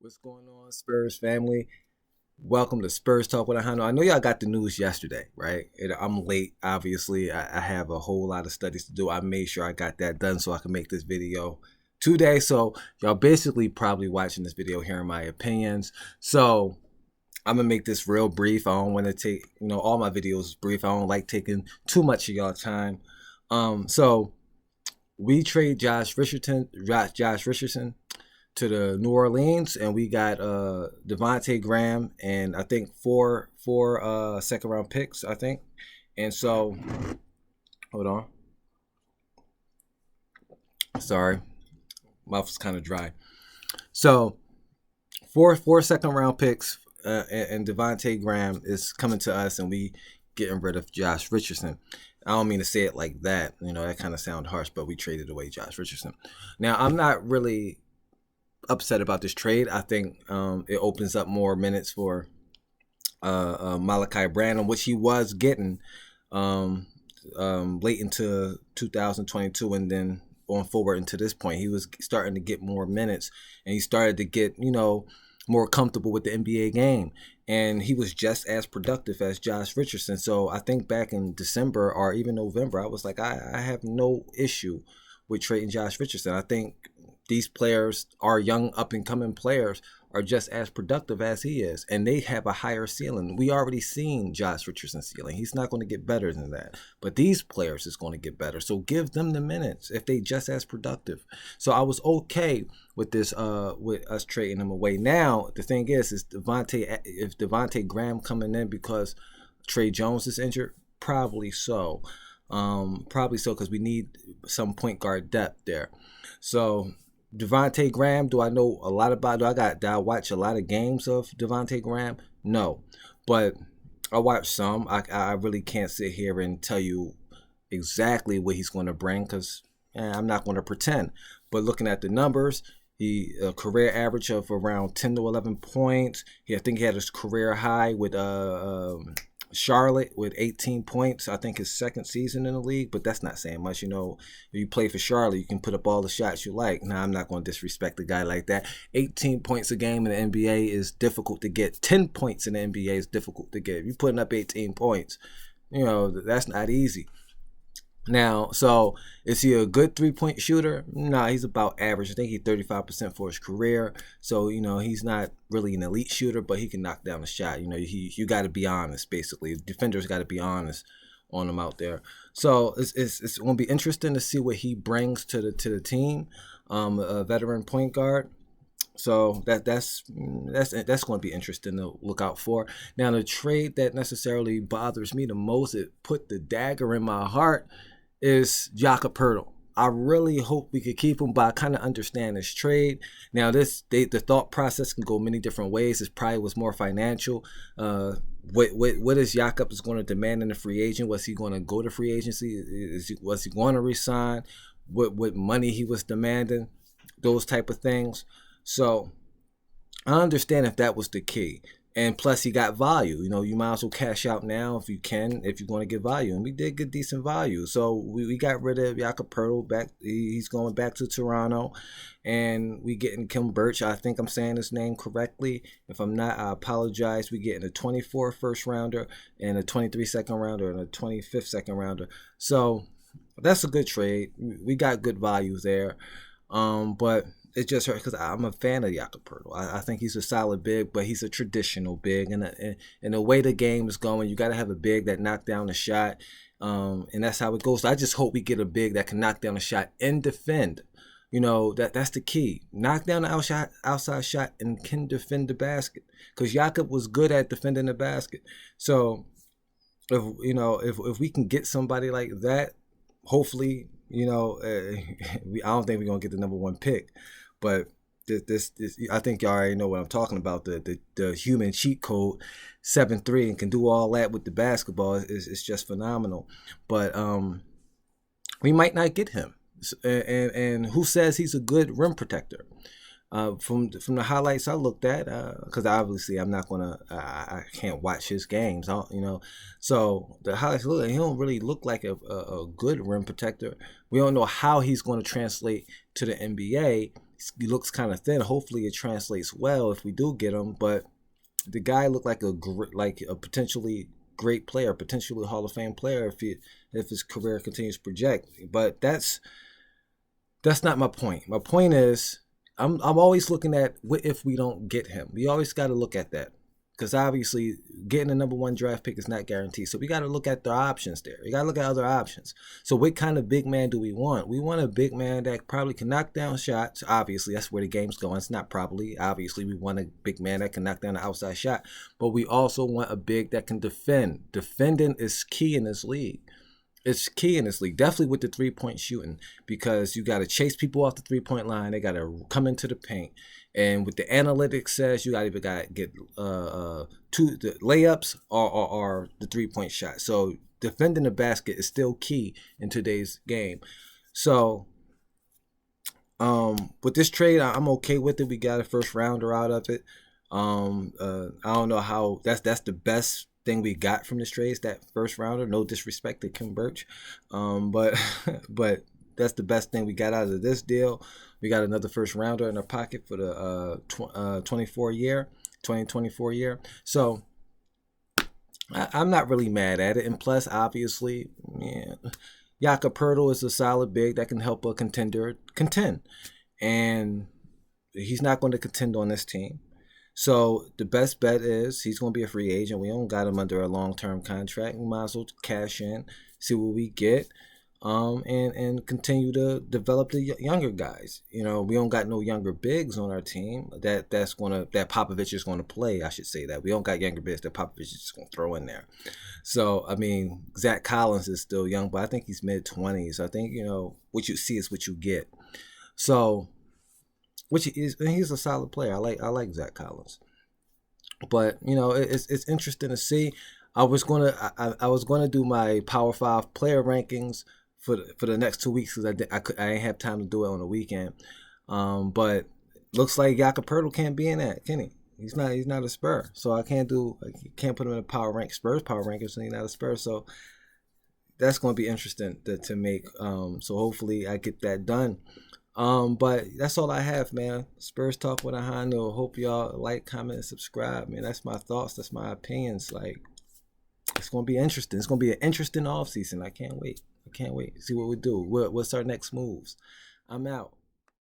What's going on, Spurs family? Welcome to Spurs Talk with Ahano. I know y'all got the news yesterday, right? I'm late, obviously. I have a whole lot of studies to do. I made sure I got that done so I can make this video today. So y'all basically probably watching this video hearing my opinions. So I'm gonna make this real brief. I don't want to take, all my videos brief. I don't like taking too much of y'all time. So we trade Josh Richardson to the New Orleans, and we got Devontae Graham and I think four second round picks, I think. And so, hold on. Sorry, mouth is kind of dry. So, four second round picks, and Devontae Graham is coming to us, and we getting rid of Josh Richardson. I don't mean to say it like that. That kind of sound harsh, but we traded away Josh Richardson. Now, I'm not really upset about this trade. I think it opens up more minutes for Malachi Branham, which he was getting late into 2022, and then going forward into this point, he was starting to get more minutes, and he started to get more comfortable with the NBA game, and he was just as productive as Josh Richardson. So I think back in December or even November, I was like, I have no issue with trading Josh Richardson. I think these players, our young up-and-coming players, are just as productive as he is, and they have a higher ceiling. We already seen Josh Richardson's ceiling. He's not going to get better than that, but these players is going to get better. So give them the minutes if they just as productive. So I was okay with this, with us trading him away. Now the thing is if Devontae Graham coming in because Trey Jones is injured, probably so. Because we need some point guard depth there. So Devontae Graham, do I know a lot about? Do I watch a lot of games of Devontae Graham? No, but I watch some. I really can't sit here and tell you exactly what he's going to bring because I'm not going to pretend. But looking at the numbers, he a career average of around 10 to 11 points. I think he had his career high with Charlotte with 18 points. I think his second season in the league, but that's not saying much. If you play for Charlotte, you can put up all the shots you like. Now, I'm not going to disrespect a guy like that. 18 points a game in the NBA is difficult to get. 10 points in the NBA is difficult to get. If you're putting up 18 points, that's not easy. Now, so is he a good three-point shooter? Nah, he's about average. I think he's 35% for his career. So, he's not really an elite shooter, but he can knock down a shot. You got to be honest, basically. Defenders got to be honest on him out there. So it's going to be interesting to see what he brings to the team. A veteran point guard. So that's going to be interesting to look out for. Now, the trade that necessarily bothers me the most, it put the dagger in my heart, is Cashapp Poeltl. I really hope we could keep him, but I kind of understand this trade. Now, the thought process can go many different ways. It probably was more financial. What is Cashapp is going to demand in the free agent? Was he going to go to free agency? Was he going to resign? What money he was demanding? Those type of things. So I understand if that was the key. And plus, he got value. You might as well cash out now if you can, if you're going to get value. And we did get decent value. So we got rid of Cashapp Poeltl back. He's going back to Toronto. And we getting Kim Birch. I think I'm saying his name correctly. If I'm not, I apologize. We getting a 24 first rounder and a 23 second rounder and a 25th second rounder. So that's a good trade. We got good value there. But it just hurt because I'm a fan of Cashapp Poeltl. I think he's a solid big, but he's a traditional big. And the way the game is going, you got to have a big that knock down a shot. And that's how it goes. So I just hope we get a big that can knock down a shot and defend. That's the key. Knock down the outside shot and can defend the basket. Because Cashapp was good at defending the basket. So if we can get somebody like that, hopefully, I don't think we're gonna get the number one pick. But this I think y'all already know what I'm talking about. The human cheat code 7-3 and can do all that with the basketball is just phenomenal. But we might not get him. And who says he's a good rim protector? From the highlights I looked at, because obviously I can't watch his games, So the highlights he don't really look like a good rim protector. We don't know how he's going to translate to the NBA. he looks kind of thin. Hopefully it translates well if we do get him. But the guy looked like a potentially great player, potentially Hall of Fame player if his career continues to project. But that's not my point. My point is I'm always looking at what if we don't get him. We always got to look at that. Because obviously getting a number 1 draft pick is not guaranteed. So we got to look at the options there. We got to look at other options. So what kind of big man do we want? We want a big man that probably can knock down shots. Obviously, that's where the game's going. It's not probably. Obviously, we want a big man that can knock down an outside shot. But we also want a big that can defend. Defending is key in this league. It's key in this league, definitely with the 3-point shooting, because you got to chase people off the 3-point line. They got to come into the paint. And with the analytics says you got to get the layups or the 3-point shot. So defending the basket is still key in today's game. So with this trade, I'm okay with it. We got a first rounder out of it. I don't know how that's the best thing we got from this trade is that first rounder. No disrespect to Kim Birch, but that's the best thing we got out of this deal. We got another first rounder in our pocket for the 2024 year. So I'm not really mad at it. And plus, obviously, Jakob Poeltl is a solid big that can help a contender contend, and he's not going to contend on this team. So the best bet is he's going to be a free agent. We don't got him under a long-term contract. We might as well cash in, see what we get, and continue to develop the younger guys. We don't got no younger bigs on our team that Popovich is going to play. I should say that we don't got younger bigs that Popovich is just going to throw in there. So I mean, Zach Collins is still young, but I think he's mid-20s. I think what you see is what you get. So. He's a solid player. I like Zach Collins, but it's interesting to see. I was gonna do my Power 5 player rankings for the next 2 weeks because I didn't have time to do it on the weekend. But looks like Jakob Poeltl can't be in that, can he? He's not a Spur, so I can't put him in a Spurs power rankings, and he's not a Spur. So that's going to be interesting to make. So hopefully I get that done. But that's all I have, man. Spurs Talk with a Hondo. Hope y'all like, comment, and subscribe, man. That's my thoughts. That's my opinions. Like, it's going to be interesting. It's going to be an interesting offseason. I can't wait. See what we do. What's our next moves? I'm out.